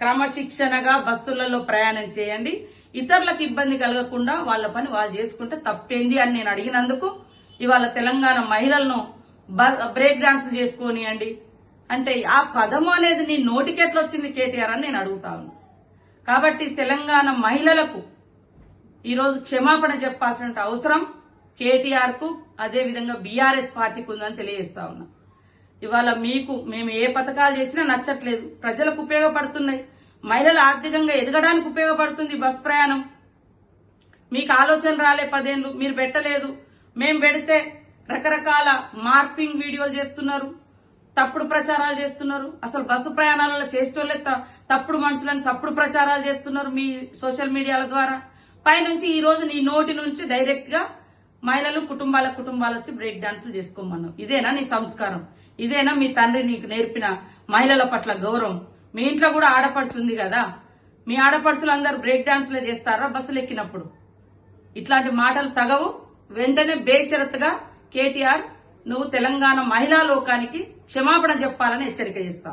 క్రమశిక్షణగా బస్సులలో ప్రయాణం చేయండి. ఇతరులకు ఇబ్బంది కలగకుండా వాళ్ళ పని వాళ్ళు చేసుకుంటే తప్పేంది అని నేను అడిగినందుకు ఇవాళ తెలంగాణ మహిళలను బ్రేక్ డాన్స్ చేసుకోనియండి అంటే ఆ పదము అనేది నీ నోటికి ఎట్లా వచ్చింది కేటీఆర్ అని నేను అడుగుతాను. కాబట్టి తెలంగాణ మహిళలకు ఈరోజు క్షమాపణ చెప్పాల్సిన అవసరం కేటీఆర్ కు అదేవిధంగా బీఆర్ఎస్ పార్టీకి ఉందని తెలియజేస్తా ఉన్నా. ఇవాళ మేము ఏ పథకాలు చేసినా నచ్చట్లేదు, ప్రజలకు ఉపయోగపడుతున్నాయి, మహిళలు ఆర్థికంగా ఎదగడానికి ఉపయోగపడుతుంది బస్ ప్రయాణం. మీకు ఆలోచన రాలే 10 ఏళ్ళు, మీరు పెట్టలేదు. మేం పెడితే రకరకాల మార్పింగ్ వీడియోలు చేస్తున్నారు, తప్పుడు ప్రచారాలు చేస్తున్నారు. అసలు బస్సు ప్రయాణాలలో చేసేటోళ్ళే తప్పుడు మనుషులని తప్పుడు ప్రచారాలు చేస్తున్నారు మీ సోషల్ మీడియాల ద్వారా. పైనుంచి ఈ రోజు నీ నోటి నుంచి డైరెక్ట్ గా మహిళలు కుటుంబాలు వచ్చి బ్రేక్ డాన్సులు చేసుకోమన్నావు. ఇదేనా నీ సంస్కారం? ఇదేనా మీ తండ్రి నీకు నేర్పిన మహిళల పట్ల గౌరవం? మీ ఇంట్లో కూడా ఆడపడుచు ఉంది కదా, మీ ఆడపడుచులు అందరూ బ్రేక్ డాన్సులే చేస్తారా బస్సులు ఎక్కినప్పుడు? ఇట్లాంటి మాటలు తగవు. వెంటనే బేషరతుగా కేటీఆర్ నువ్వు తెలంగాణ మహిళా లోకానికి క్షమాపణ చెప్పాలని హెచ్చరిక చేస్తావు.